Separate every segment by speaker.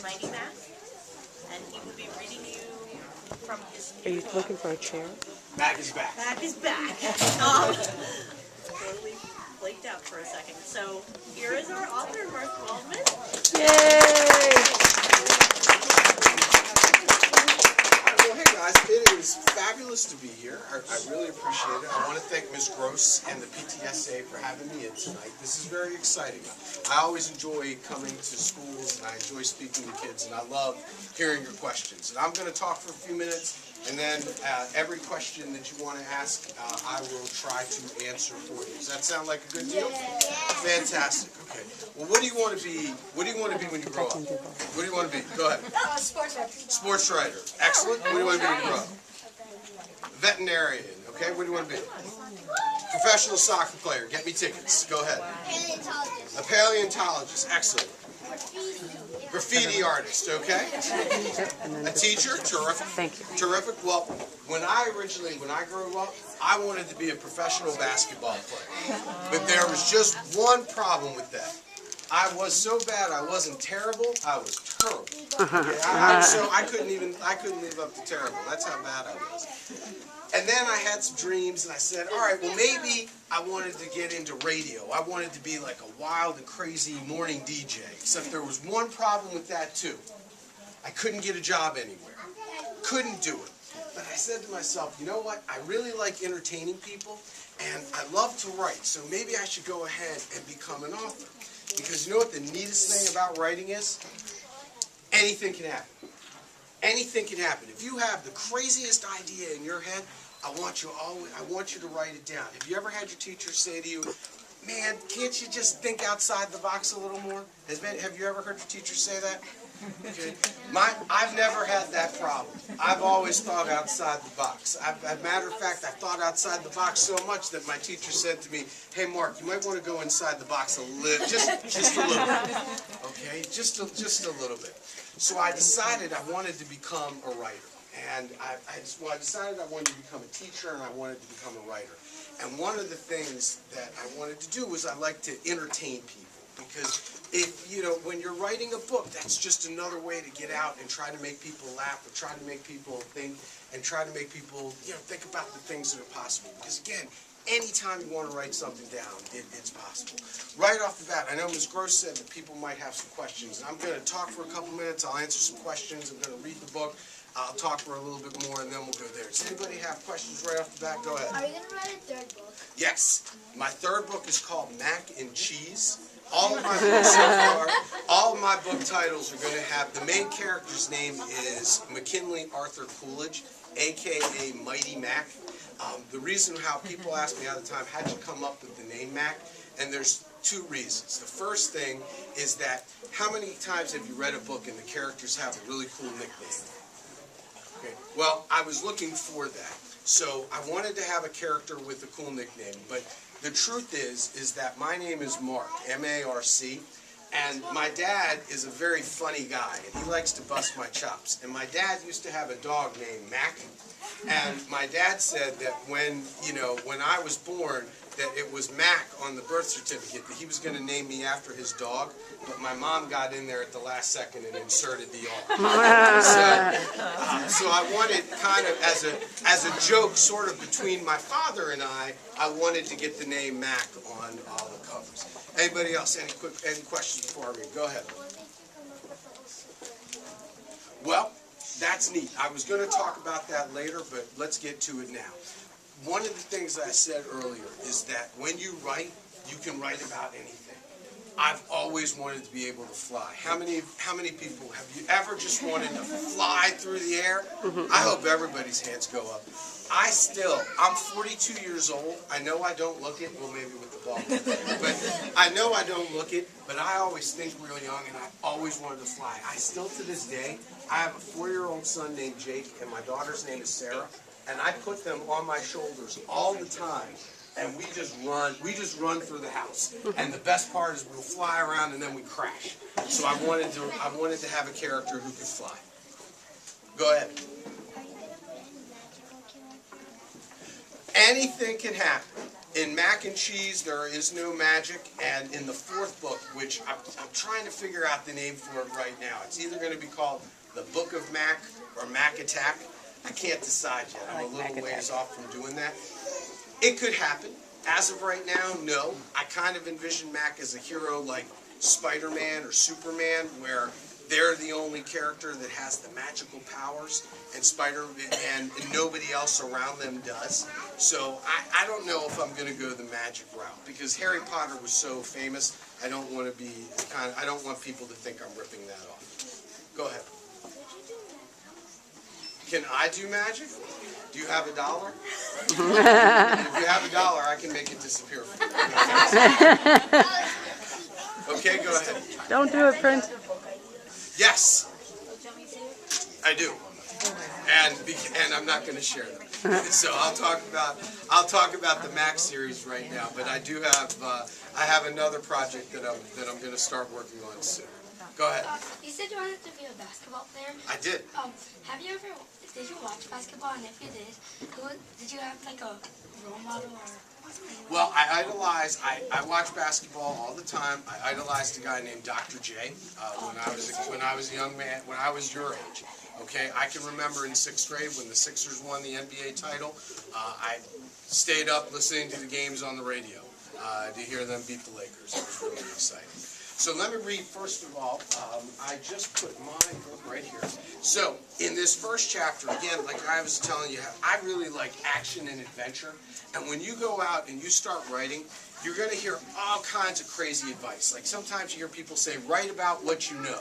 Speaker 1: Mighty Mac, and he will be reading you from his
Speaker 2: Are
Speaker 1: new
Speaker 2: you
Speaker 1: book.
Speaker 2: looking for a chair?
Speaker 3: Back is back.
Speaker 1: Mac is back. Totally flaked out for a second. So here is our author, Marc Waldman.
Speaker 2: Yay!
Speaker 3: Well, hey guys, it is fabulous to be here. I really appreciate it. I want to thank Ms. Gross and the PTSA for having me in tonight. This is very exciting. I always enjoy coming to schools, and I enjoy speaking to kids, and I love hearing your questions. And I'm going to talk for a few minutes, and then every question that you want to ask, I will try to answer for you. Does that sound like a good deal? Fantastic. Okay. Well, what do you want to be? What do you want to be when you grow up? What do you want to be? Go ahead.
Speaker 4: Sports writer.
Speaker 3: Sports writer. Excellent. What do you want to be when you grow up? Veterinarian. Okay. What do you want to be? Professional soccer player. Get me tickets. Go ahead.
Speaker 4: Paleontologist.
Speaker 3: A paleontologist. Excellent. Graffiti artist. Okay. A teacher. Terrific.
Speaker 2: Thank you.
Speaker 3: Terrific. Well, when I grew up, I wanted to be a professional basketball player. But there was just one problem with that. I was so bad. I wasn't terrible. I was terrible. So I couldn't live up to terrible. That's how bad I was. And then I had some dreams, and I said, all right, well, maybe I wanted to get into radio. I wanted to be like a wild and crazy morning DJ, except there was one problem with that, too. I couldn't get a job anywhere. Couldn't do it. But I said to myself, you know what? I really like entertaining people, and I love to write, so maybe I should go ahead and become an author. Because you know what the neatest thing about writing is? Anything can happen. Anything can happen. If you have the craziest idea in your head, I want you to write it down. Have you ever had your teacher say to you, man, can't you just think outside the box a little more? Have you ever heard your teacher say that? Okay. I've never had that problem. I've always thought outside the box. As a matter of fact, I've thought outside the box so much that my teacher said to me, hey, Mark, you might want to go inside the box a little, just a little bit. Okay, just a little bit. So I decided I wanted to become a writer. And I decided I wanted to become a teacher, and I wanted to become a writer. And one of the things that I wanted to do was I like to entertain people. Because when you're writing a book, that's just another way to get out and try to make people laugh, or try to make people think, and try to make people, think about the things that are possible. Because again, anytime you want to write something down, it's possible. Right off the bat, I know Ms. Gross said that people might have some questions. And I'm going to talk for a couple minutes. I'll answer some questions. I'm going to read the book. I'll talk for a little bit more, and then we'll go there. Does anybody have questions right off the bat? Go ahead.
Speaker 4: Are you going to write a third book?
Speaker 3: Yes. My third book is called Mac and Cheese. All of my books so far, all of my book titles are going to have, the main character's name is McKinley Arthur Coolidge, a.k.a. Mighty Mac. The reason how people ask me all the time, how'd you come up with the name Mac? And there's two reasons. The first thing is that, how many times have you read a book and the characters have a really cool nickname? Okay. Well, I was looking for that. So I wanted to have a character with a cool nickname, but the truth is that my name is Marc, M-A-R-C, and my dad is a very funny guy, and he likes to bust my chops. And my dad used to have a dog named Mac, and my dad said that when I was born, that it was Mac on the birth certificate, that he was going to name me after his dog, but my mom got in there at the last second and inserted the R. So I wanted, kind of as a joke, sort of between my father and I wanted to get the name Mac on all the covers. Anybody else? Any questions before I read? Go ahead. Well, that's neat. I was going to talk about that later, but let's get to it now. One of the things I said earlier is that when you write, you can write about anything. I've always wanted to be able to fly. How many people have you ever just wanted to fly through the air? I hope everybody's hands go up. I'm 42 years old. I know I don't look it, well maybe with the ball, but I know I don't look it, but I always think real young, and I always wanted to fly. I still to this day, I have a 4-year-old son named Jake, and my daughter's name is Sarah. And I put them on my shoulders all the time, and we just run through the house. And the best part is we'll fly around and then we crash. So I wanted to have a character who could fly. Go ahead. anything can happen. In Mac and Cheese, there is no magic, and in the fourth book, which I'm trying to figure out the name for it right now, it's either going to be called The Book of Mac or Mac Attack. I can't decide yet. I'm a little ways off from doing that. It could happen. As of right now, no. I kind of envision Mac as a hero like Spider-Man or Superman, where they're the only character that has the magical powers, and and nobody else around them does. So I don't know if I'm going to go the magic route, because Harry Potter was so famous. I don't want to be I don't want people to think I'm ripping that off. Go ahead. Can I do magic? Do you have $1? If you have $1, I can make it disappear for you. Okay, go ahead.
Speaker 2: Don't do it, Prince.
Speaker 3: Yes, I do, and I'm not going to share them. So I'll talk about the Mac series right now. But I do have I have another project that I'm going to start working on soon. Go ahead.
Speaker 4: You said you wanted to be a basketball player.
Speaker 3: I did.
Speaker 4: Did you watch basketball? And if you did, did you have like a role model or?
Speaker 3: Well, I watch basketball all the time. I idolized a guy named Dr. J when I was a young man, when I was your age. Okay, I can remember in 6th grade when the Sixers won the NBA title. I stayed up listening to the games on the radio to hear them beat the Lakers. It was really exciting. So let me read, first of all, I just put my book right here. So in this first chapter, again, like I was telling you, I really like action and adventure. And when you go out and you start writing, you're going to hear all kinds of crazy advice. Like sometimes you hear people say, write about what you know.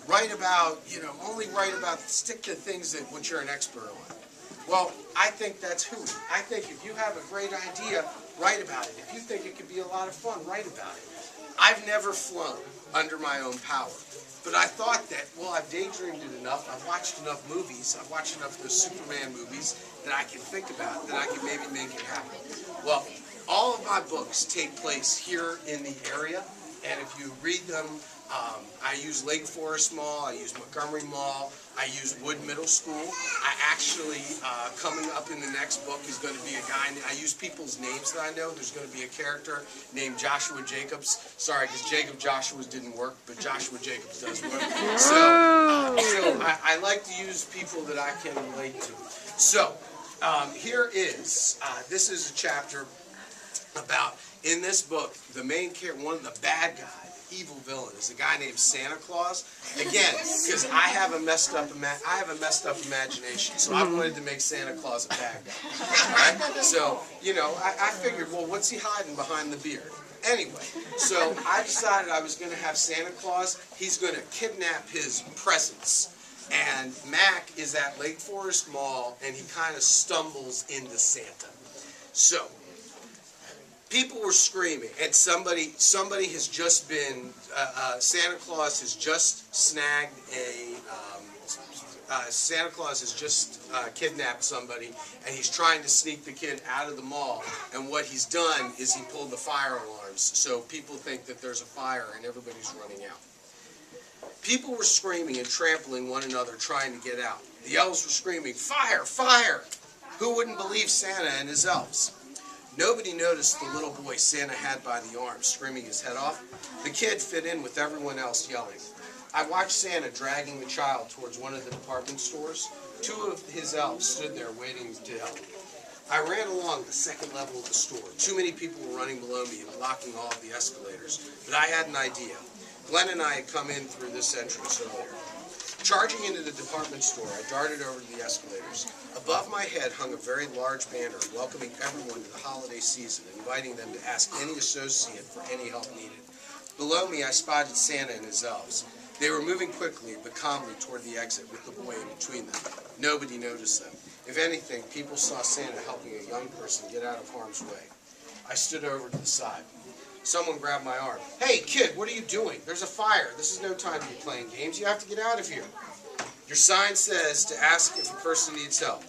Speaker 3: Write about, only write about, stick to things that which you're an expert on. Well, I think that's hooey. I think if you have a great idea, write about it. If you think it could be a lot of fun, write about it. I've never flown under my own power. But I thought that, well, I've daydreamed it enough, I've watched enough movies, I've watched enough of the Superman movies that I can think about, that I can maybe make it happen. Well, all of my books take place here in the area, and if you read them, I use Lake Forest Mall, I use Montgomery Mall, I use Wood Middle School. I actually, coming up in the next book is going to be a guy, I use people's names that I know. There's going to be a character named Joshua Jacobs. Sorry, because Jacob Joshua's didn't work, but Joshua Jacobs does work. So I like to use people that I can relate to. So here is, this is a chapter about, in this book, the main character, one of the bad guys, evil villain, is a guy named Santa Claus. Again, because I have a messed up imagination, so I wanted to make Santa Claus a bad guy. All right? So I figured, well, what's he hiding behind the beard? Anyway, so I decided I was going to have Santa Claus. He's going to kidnap his presents. And Mac is at Lake Forest Mall, and he kind of stumbles into Santa. So people were screaming, and somebody has just been, Santa Claus has just snagged Santa Claus has just kidnapped somebody, and he's trying to sneak the kid out of the mall, and what he's done is he pulled the fire alarms, so people think that there's a fire and everybody's running out. People were screaming and trampling one another trying to get out. The elves were screaming, fire, fire! Who wouldn't believe Santa and his elves? Nobody noticed the little boy Santa had by the arm, screaming his head off. The kid fit in with everyone else yelling. I watched Santa dragging the child towards one of the department stores. 2 of his elves stood there waiting to help. I ran along the 2nd level of the store. Too many people were running below me and blocking all of the escalators. But I had an idea. Glenn and I had come in through this entrance earlier. Charging into the department store, I darted over to the escalators. Above my head hung a very large banner welcoming everyone to the holiday season, inviting them to ask any associate for any help needed. Below me, I spotted Santa and his elves. They were moving quickly but calmly toward the exit with the boy in between them. Nobody noticed them. If anything, people saw Santa helping a young person get out of harm's way. I stood over to the side. Someone grabbed my arm. Hey, kid, what are you doing? There's a fire. This is no time to be playing games. You have to get out of here. Your sign says to ask if a person needs help.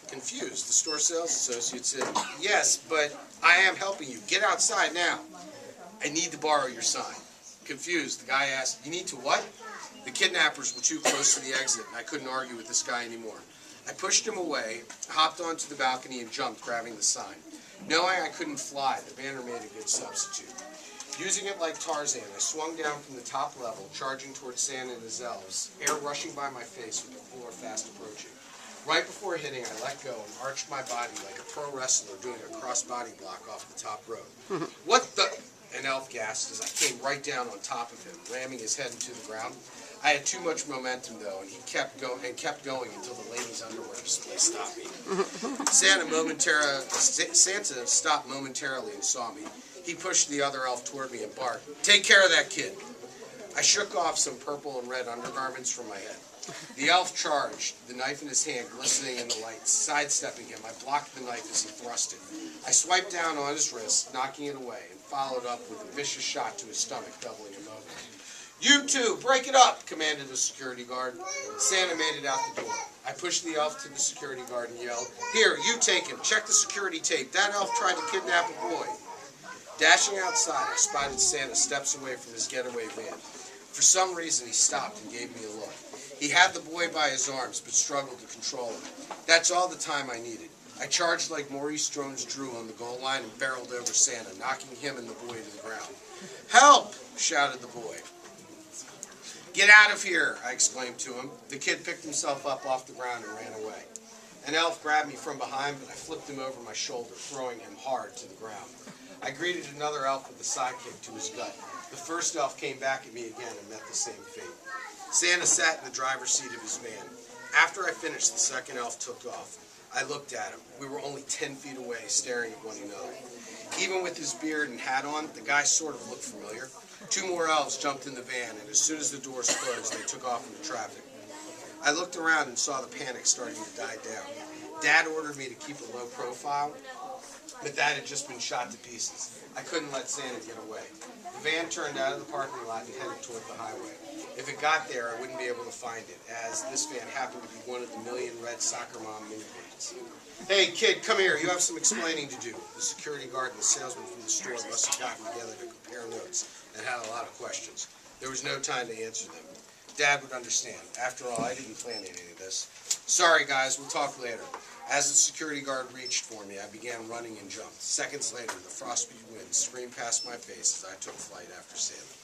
Speaker 3: Confused, the store sales associate said, yes, but I am helping you. Get outside now. I need to borrow your sign. Confused, the guy asked, you need to what? The kidnappers were too close to the exit, and I couldn't argue with this guy anymore. I pushed him away, hopped onto the balcony, and jumped, grabbing the sign. Knowing I couldn't fly, the banner made a good substitute. Using it like Tarzan, I swung down from the top level, charging towards Santa and his elves, air rushing by my face with the floor fast approaching. Right before hitting, I let go and arched my body like a pro wrestler doing a cross-body block off the top rope. What the? An elf gasped as I came right down on top of him, ramming his head into the ground. I had too much momentum, though, and he kept going until the ladies' underwear display stopped me. Santa stopped momentarily and saw me. He pushed the other elf toward me and barked, "Take care of that kid." I shook off some purple and red undergarments from my head. The elf charged, the knife in his hand glistening in the light. Sidestepping him, I blocked the knife as he thrust it. I swiped down on his wrist, knocking it away, and followed up with a vicious shot to his stomach, doubling him over. "You two, break it up," commanded the security guard. Santa made it out the door. I pushed the elf to the security guard and yelled, "Here, you take him. Check the security tape. That elf tried to kidnap a boy." Dashing outside, I spotted Santa steps away from his getaway van. For some reason, he stopped and gave me a look. He had the boy by his arms, but struggled to control him. That's all the time I needed. I charged like Maurice Jones-Drew on the goal line and barreled over Santa, knocking him and the boy to the ground. "Help!" shouted the boy. "Get out of here!" I exclaimed to him. The kid picked himself up off the ground and ran away. An elf grabbed me from behind, but I flipped him over my shoulder, throwing him hard to the ground. I greeted another elf with a sidekick to his gut. The first elf came back at me again and met the same fate. Santa sat in the driver's seat of his van. After I finished, the second elf took off. I looked at him. We were only 10 feet away, staring at one another. Even with his beard and hat on, the guy sort of looked familiar. Two more elves jumped in the van, and as soon as the doors closed, they took off into traffic. I looked around and saw the panic starting to die down. Dad ordered me to keep a low profile, but that had just been shot to pieces. I couldn't let Santa get away. The van turned out of the parking lot and headed toward the highway. If it got there, I wouldn't be able to find it, as this van happened to be one of the million red soccer mom minivans. "Hey, kid, come here. You have some explaining to do." The security guard and the salesman from the store must have gotten together to compare notes and had a lot of questions. There was no time to answer them. Dad would understand. After all, I didn't plan any of this. "Sorry, guys. We'll talk later." As the security guard reached for me, I began running and jumped. Seconds later, the frostbeat wind screamed past my face as I took flight after Santa.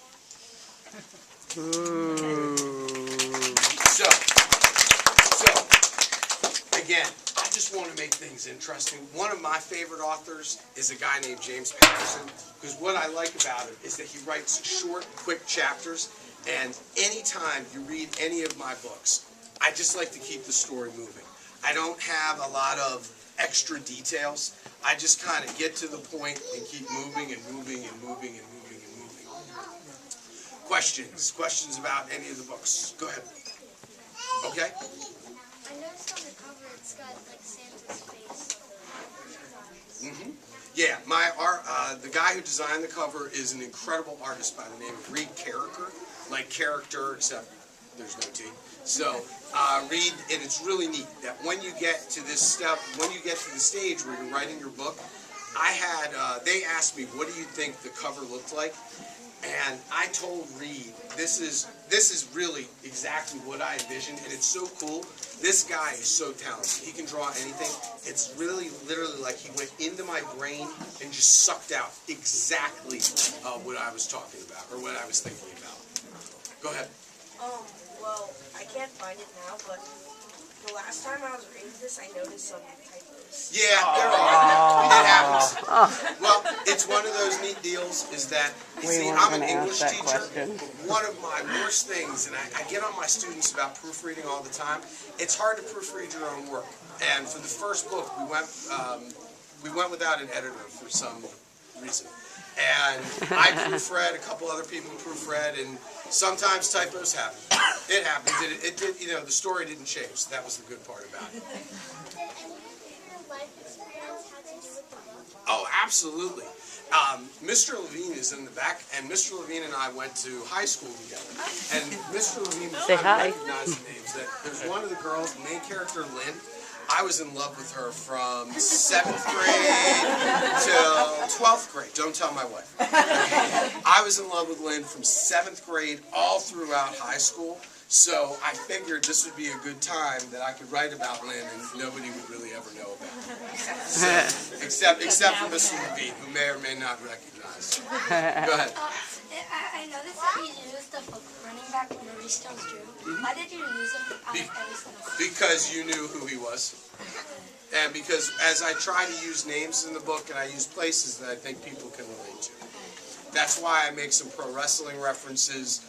Speaker 3: So, again, I just want to make things interesting. One of my favorite authors is a guy named James Patterson, because what I like about him is that he writes short, quick chapters, and anytime you read any of my books, I just like to keep the story moving. I don't have a lot of extra details. I just kind of get to the point and keep moving and moving and moving and moving and moving. Questions? Questions about any of the books? Go ahead. Okay?
Speaker 5: I noticed on the cover it's got like Santa's face.
Speaker 3: Mm-hmm. Yeah, the guy who designed the cover is an incredible artist by the name of Reed Carricker, like character, except there's no T. So, Reed, and it's really neat that when you get to this step, when you get to the stage where you're writing your book, they asked me, what do you think the cover looked like? And I told Reed, this is really exactly what I envisioned, and it's so cool. This guy is so talented. He can draw anything. It's really, literally like he went into my brain and just sucked out exactly what I was talking about, or what I was thinking about. Go ahead.
Speaker 6: Well, I can't find it now, but the last time I was reading this, I noticed some typos.
Speaker 3: Yeah, there are. It happens. Well, it's one of those neat deals is that, you see, I'm an English teacher, but one of my worst things, and I get on my students about proofreading all the time, it's hard to proofread your own work. And for the first book, we went without an editor for some reason. And I proofread, a couple other people proofread, and sometimes typos happen. It happens. It did, you know, the story didn't change, so that was the good part about it.
Speaker 5: Did any of your life experience have to do with the book?
Speaker 3: Oh, absolutely. Mr. Levine is in the back, and Mr. Levine and I went to high school together. And Mr. Levine recognized the names. That there's one of the girls, the main character, Lynn. I was in love with her from 7th grade till 12th grade. Don't tell my wife. I was in love with Lynn from 7th grade all throughout high school. So I figured this would be a good time that I could write about Lynn and nobody would really ever know about it. So, except for Mr. Levine, who may or may not recognize. Go ahead.
Speaker 4: I noticed that you used the running back Maurice Jones-Drew. Why did you use him out of every single?
Speaker 3: Because you knew who he was. And because as I try to use names in the book and I use places that I think people can relate to. That's why I make some pro wrestling references.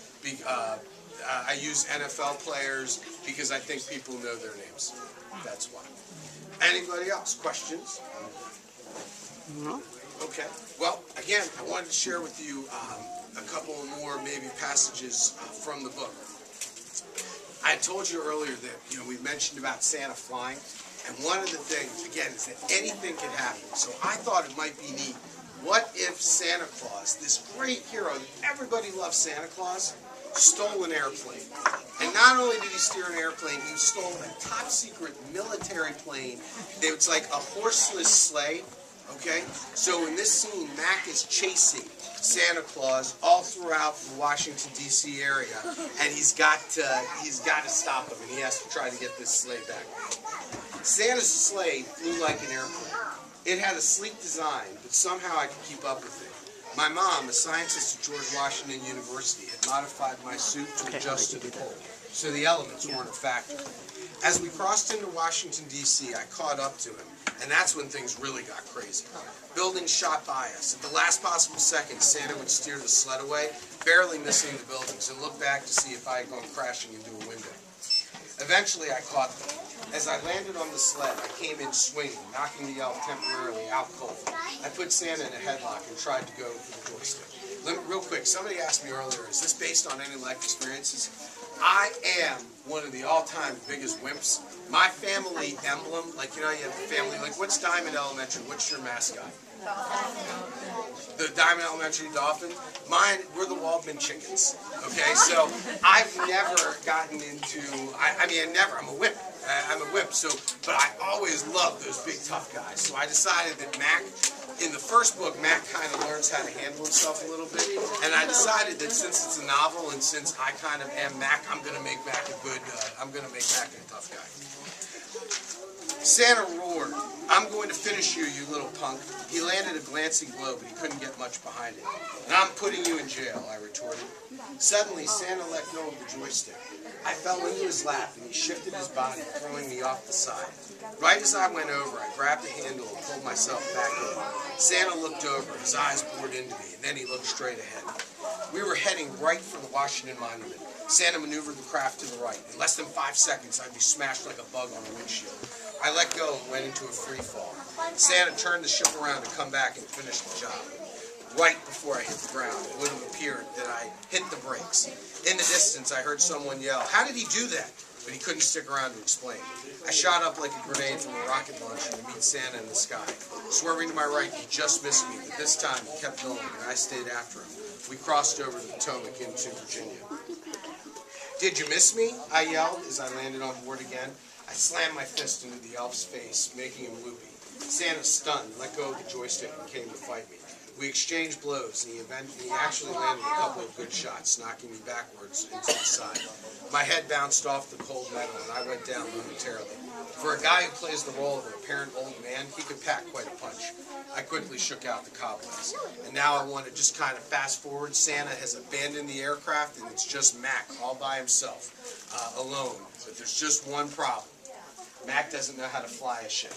Speaker 3: I use NFL players because I think people know their names. That's why. Anybody else? Questions?
Speaker 2: No.
Speaker 3: Okay. Well, again, I wanted to share with you a couple more maybe passages from the book. I told you earlier that we mentioned about Santa flying, and one of the things again is that anything can happen. So I thought it might be neat. What if Santa Claus, this great hero that everybody loves, Santa Claus, stole an airplane? And not only did he steal an airplane, he stole a top secret military plane. It's like a horseless sleigh. Okay, so in this scene, Mac is chasing Santa Claus all throughout the Washington D.C. area, and he's got to stop him, and he has to try to get this sleigh back. Santa's sleigh flew like an airplane. It had a sleek design, but somehow I could keep up with it. My mom, a scientist at George Washington University, had modified my suit to adjust to the cold, so the elements weren't a factor. As we crossed into Washington, D.C., I caught up to him, and that's when things really got crazy. Buildings shot by us. At the last possible second, Santa would steer the sled away, barely missing the buildings, and look back to see if I had gone crashing into a window. Eventually, I caught them. As I landed on the sled, I came in swinging, knocking the elf temporarily out cold. I put Santa in a headlock and tried to go for the joystick. Real quick, somebody asked me earlier, is this based on any life experiences? I am one of the all-time biggest wimps. My family emblem, like, you have the family, like, what's Diamond Elementary? What's your mascot? The Diamond Elementary Dolphin. Mine, we're the Waldman chickens. Okay, so I've never gotten into, I'm a wimp. I'm a wimp, but I always loved those big tough guys. So I decided that Mac, in the first book, Mac kind of learns how to handle himself a little bit. And I decided that since it's a novel and since I kind of am Mac, I'm going to make Mac a tough guy. Santa roared, "I'm going to finish you, you little punk." He landed a glancing blow, but he couldn't get much behind it. "And I'm putting you in jail," I retorted. Suddenly, Santa let go of the joystick. I fell into his lap, and he shifted his body, throwing me off the side. Right as I went over, I grabbed the handle and pulled myself back in. Santa looked over, his eyes bored into me, and then he looked straight ahead. We were heading right for the Washington Monument. Santa maneuvered the craft to the right. In less than 5 seconds, I'd be smashed like a bug on a windshield. I let go and went into a free fall. Santa turned the ship around to come back and finish the job. Right before I hit the ground, it would have appeared that I hit the brakes. In the distance, I heard someone yell, "How did he do that?" But he couldn't stick around to explain. I shot up like a grenade from a rocket launcher to meet Santa in the sky. Swerving to my right, he just missed me, but this time he kept going, and I stayed after him. We crossed over the Potomac into Virginia. "Did you miss me?" I yelled as I landed on board again. I slammed my fist into the elf's face, making him loopy. Santa, stunned, let go of the joystick and came to fight me. We exchanged blows, and he actually landed a couple of good shots, knocking me backwards into the side. My head bounced off the cold metal, and I went down momentarily. For a guy who plays the role of an apparent old man, he could pack quite a punch. I quickly shook out the cobwebs. And now I want to just kind of fast forward. Santa has abandoned the aircraft, and it's just Mac all by himself, alone. But there's just one problem. Mac doesn't know how to fly a ship.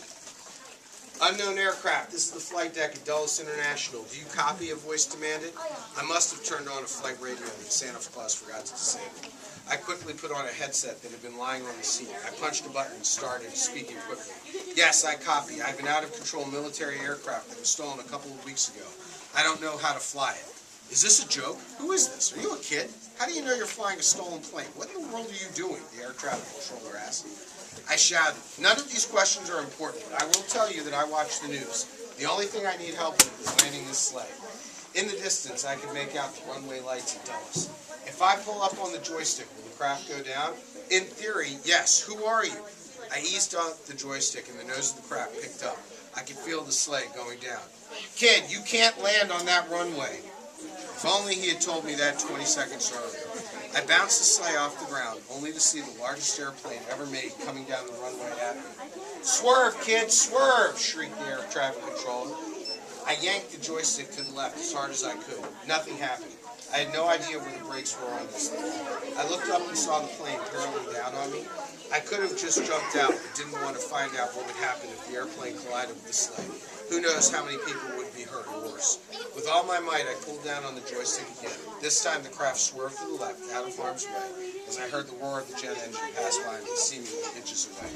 Speaker 3: "Unknown aircraft, this is the flight deck at Dulles International. Do you copy?" a voice demanded. I must have turned on a flight radio that Santa Claus forgot to disable. I quickly put on a headset that had been lying on the seat. I punched a button and started speaking quickly. "Yes, I copy. I have an out-of-control military aircraft that was stolen a couple of weeks ago. I don't know how to fly it." "Is this a joke? Who is this? Are you a kid? How do you know you're flying a stolen plane? What in the world are you doing?" the air traffic controller asked. I shouted, "None of these questions are important. I will tell you that I watch the news. The only thing I need help with is landing this sleigh." In the distance, I could make out the runway lights at Dulles. "If I pull up on the joystick, will the craft go down?" "In theory, yes. Who are you?" I eased off the joystick, and the nose of the craft picked up. I could feel the sleigh going down. "Kid, you can't land on that runway." If only he had told me that 20 seconds earlier. I bounced the sleigh off the ground, only to see the largest airplane ever made coming down the runway at me. "Swerve, kid, swerve!" shrieked the air traffic controller. I yanked the joystick to the left as hard as I could. Nothing happened. I had no idea where the brakes were on this thing. I looked up and saw the plane barreling down on me. I could have just jumped out, but didn't want to find out what would happen if the airplane collided with the sleigh. Who knows how many people would be hurt or worse. With all my might, I pulled down on the joystick again. This time the craft swerved to the left, out of harm's way, as I heard the roar of the jet engine pass by me, seemingly inches away.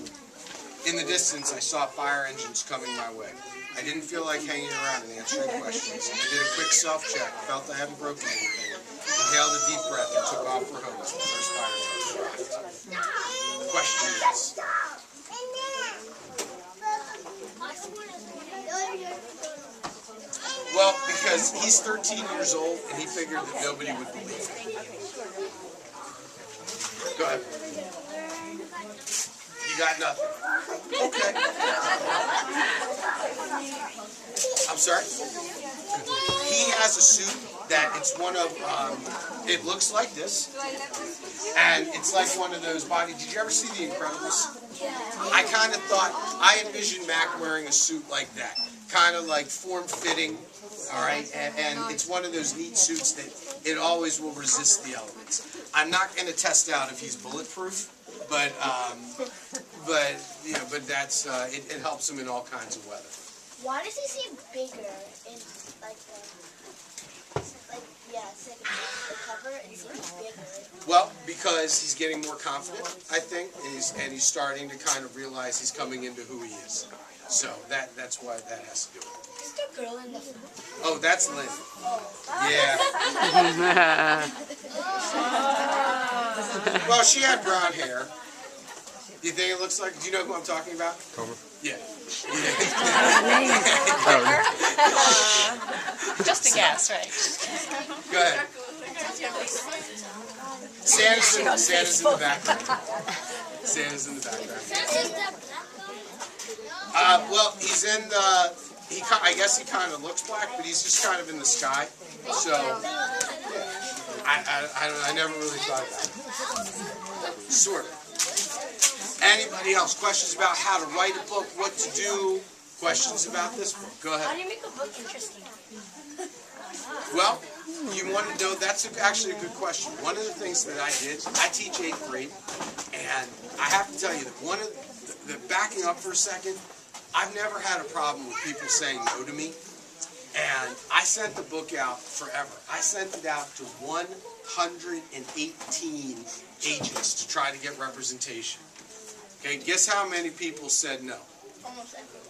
Speaker 3: In the distance, I saw fire engines coming my way. I didn't feel like hanging around and answering questions. I did a quick self-check, felt I hadn't broken anything, inhaled a deep breath, and took off for home as the first fire truck arrived. Questions? Well, because he's 13 years old and he figured that nobody would believe him. Go ahead. You got nothing. Okay. I'm sorry? He has a suit that it's one of, it looks like this, and it's like one of those body, did you ever see The Incredibles? I kind of thought, I envisioned Mac wearing a suit like that, kind of like form-fitting, all right, and it's one of those neat suits that it always will resist the elements. I'm not going to test out if he's bulletproof, but you know, but that's it helps him in all kinds of weather.
Speaker 5: Why does he seem bigger in like the cover? It seems bigger.
Speaker 3: Well, because he's getting more confident, I think, and he's starting to kind of realize he's coming into who he is. So that's why that has to do with it.
Speaker 4: Is the girl in the front?
Speaker 3: Oh, that's Lynn. Yeah. Well, she had brown hair. Do you think it looks like? Do you know who I'm talking about?
Speaker 7: Comer?
Speaker 3: Yeah.
Speaker 2: Just a guess, right?
Speaker 3: Go ahead. Santa's in the background. Santa's in the background. Well, he's in the. I guess he kind of looks black, but he's just kind of in the sky. So I never really thought about it. Sort of. Anybody else? Questions about how to write a book, what to do? Questions about this book? Go
Speaker 4: How
Speaker 3: ahead.
Speaker 4: do you make a book interesting?
Speaker 3: Well, you want to know, that's actually a good question. One of the things that I did, I teach 8th grade, and I have to tell you that one of the backing up for a second, I've never had a problem with people saying no to me, and I sent the book out forever. I sent it out to 118 agents to try to get representation. Okay, guess how many people said no?
Speaker 5: Almost everyone.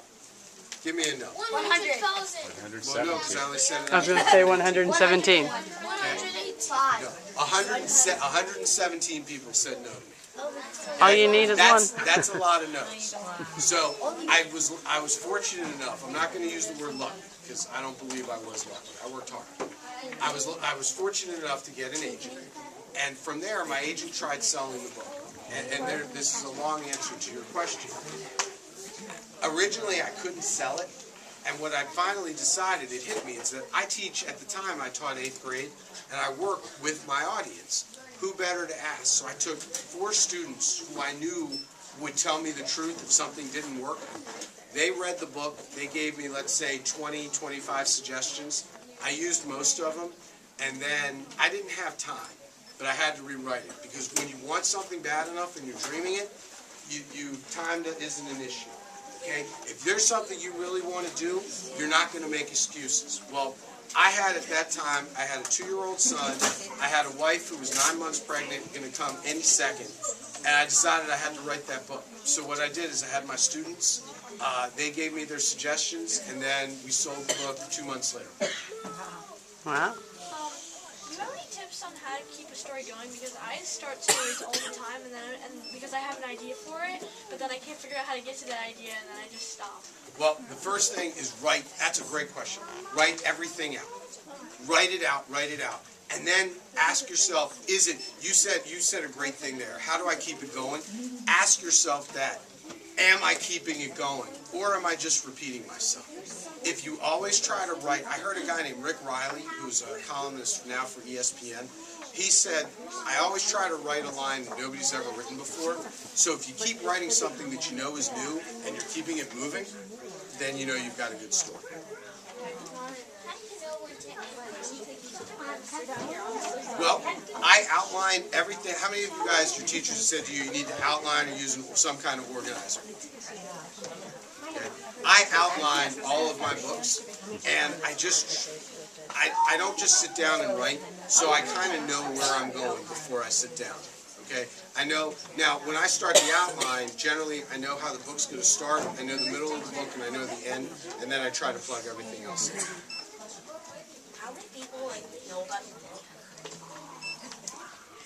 Speaker 3: Give me a no.
Speaker 5: 100,000.
Speaker 3: Well, no, because I only said it.
Speaker 2: I was going to say 117.
Speaker 5: 185.
Speaker 3: No, 117 people said no to me.
Speaker 2: All you need is one.
Speaker 3: That's a lot of no's. So I was fortunate enough. I'm not going to use the word lucky because I don't believe I was lucky. I worked hard. I was fortunate enough to get an agent, and from there my agent tried selling the book. And this is a long answer to your question. Originally I couldn't sell it, and what I finally decided, it hit me, is that I teach, at the time I taught 8th grade, and I work with my audience. Who better to ask? So I took 4 students who I knew would tell me the truth if something didn't work. They read the book. They gave me, let's say, 20, 25 suggestions. I used most of them, and then I didn't have time, but I had to rewrite it, because when you want something bad enough and you're dreaming it, time isn't an issue. Okay? If there's something you really want to do, you're not going to make excuses. Well, I had, at that time, I had a 2-year-old son, I had a wife who was 9 months pregnant, going to come any second, and I decided I had to write that book. So what I did is I had my students, they gave me their suggestions, and then we sold the book 2 months later.
Speaker 2: Wow.
Speaker 1: Do you have any tips on how to keep a story going? Because I start stories all the time, and because I have an idea for it, but then I can't figure out how to get to that idea, and then I just stop.
Speaker 3: Well, the first thing is write. That's a great question. Write everything out. Write it out. Write it out. And then ask yourself, is it, you said a great thing there. How do I keep it going? Ask yourself that. Am I keeping it going? Or am I just repeating myself? If you always try to write, I heard a guy named Rick Riley, who's a columnist now for ESPN. He said, I always try to write a line that nobody's ever written before. So if you keep writing something that you know is new and you're keeping it moving, then you know you've got a good story. Well, I outline everything. How many of you guys, your teachers have said to you, you need to outline or use some kind of organizer? Okay. I outline all of my books, and I don't just sit down and write, so I kind of know where I'm going before I sit down. Okay, I know, now when I start the outline, generally I know how the book's going to start, I know the middle of the book, and I know the end, and then I try to plug everything else in.
Speaker 6: How many people know about the book?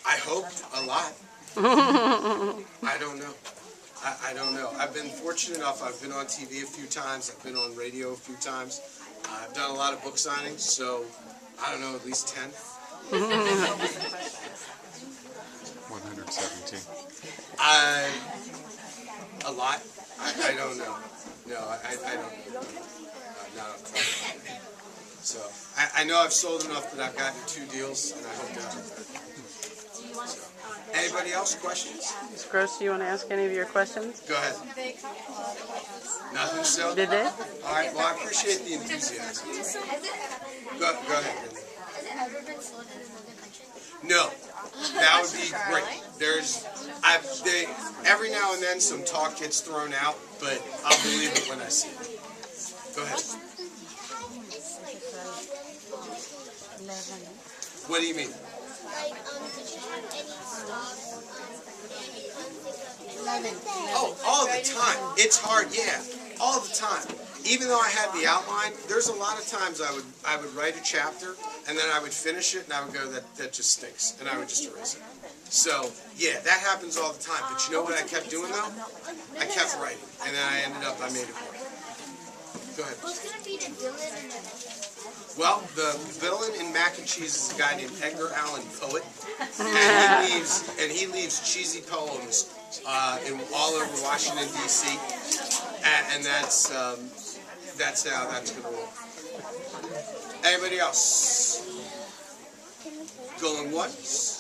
Speaker 3: I hope a lot. I don't know. I don't know. I've been fortunate enough, I've been on TV a few times, I've been on radio a few times, I've done a lot of book signings, so I don't know, at least 10.
Speaker 7: 117.
Speaker 3: A lot? I don't know. No, I don't know. Not off the top of my head. So, I know I've sold enough that I've gotten 2 deals, and I hope to have that. So, anybody else? Questions?
Speaker 2: Ms. Gross, do you want to ask any of your questions?
Speaker 3: Go ahead. Nothing still?
Speaker 2: Did they?
Speaker 3: All right, well, I appreciate the enthusiasm. Go ahead.
Speaker 4: Has it ever been sold in another country?
Speaker 3: No, that would be great. Every now and then some talk gets thrown out, but I'll believe it when I see it. Go ahead. What do you mean?
Speaker 5: Like, did you have any stock and you couldn't think of
Speaker 3: Oh, all the time. It's hard, yeah. All the time. Even though I had the outline, there's a lot of times I would write a chapter and then I would finish it and I would go, that just stinks, and I would just erase it. So, yeah, that happens all the time. But you know what I kept doing though? I kept writing, and then I made it work. Go ahead.
Speaker 5: Who's going to be the villain in the
Speaker 3: Well, the villain in Mac and Cheese is a guy named Edgar Allan Poe, and he leaves cheesy poems all over Washington D.C. And that's how that's going to roll. Anybody else? Going once?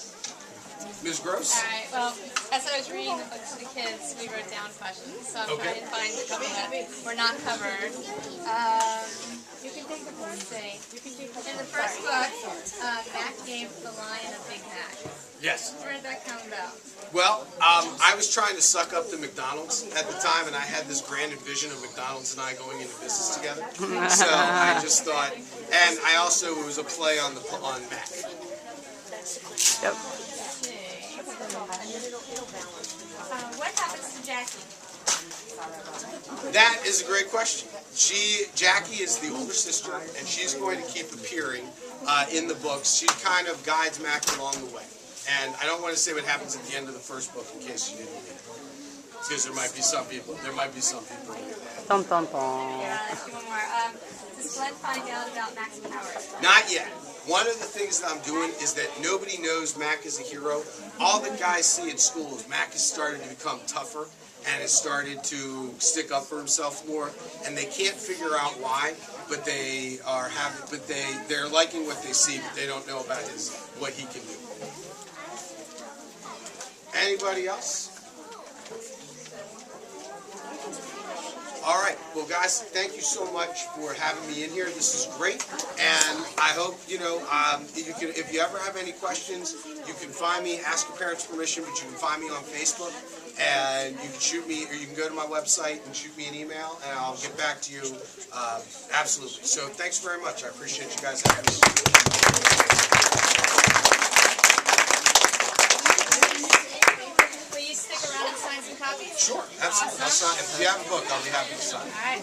Speaker 3: Ms. Gross?
Speaker 8: All right, well, as I was reading the book to the kids, we wrote down questions, so I'm trying to find a couple that were not covered. You can take the first thing. In the first book, Mac gave the lion a Big Mac.
Speaker 3: Yes.
Speaker 8: Where did that come about?
Speaker 3: Well, I was trying to suck up to McDonald's at the time, and I had this grand vision of McDonald's and I going into business together. So I just thought, and I also, it was a play on Mac.
Speaker 2: Yep.
Speaker 8: What happens to Jackie?
Speaker 3: That is a great question. Jackie is the older sister, and she's going to keep appearing in the books. She kind of guides Mac along the way. And I don't want to say what happens at the end of the first book in case you didn't read it. Because there might be some people who hear that.
Speaker 2: Dun, dun, dun.
Speaker 8: Yeah, let's do one more. Does Glenn find out about Mac's powers?
Speaker 3: Not yet. One of the things that I'm doing is that nobody knows Mac is a hero. All the guys see at school is Mac has started to become tougher and has started to stick up for himself more, and they can't figure out why, but they're liking what they see, but they don't know about what he can do. Anybody else? All right. Well, guys, thank you so much for having me in here. This is great, and I hope if you ever have any questions, you can find me. Ask your parents' permission, but you can find me on Facebook, and you can shoot me, or you can go to my website and shoot me an email, and I'll get back to you. Absolutely. So, thanks very much. I appreciate you guys having me. Sure, absolutely. If you have a book, I'll be happy to sign.
Speaker 8: All right.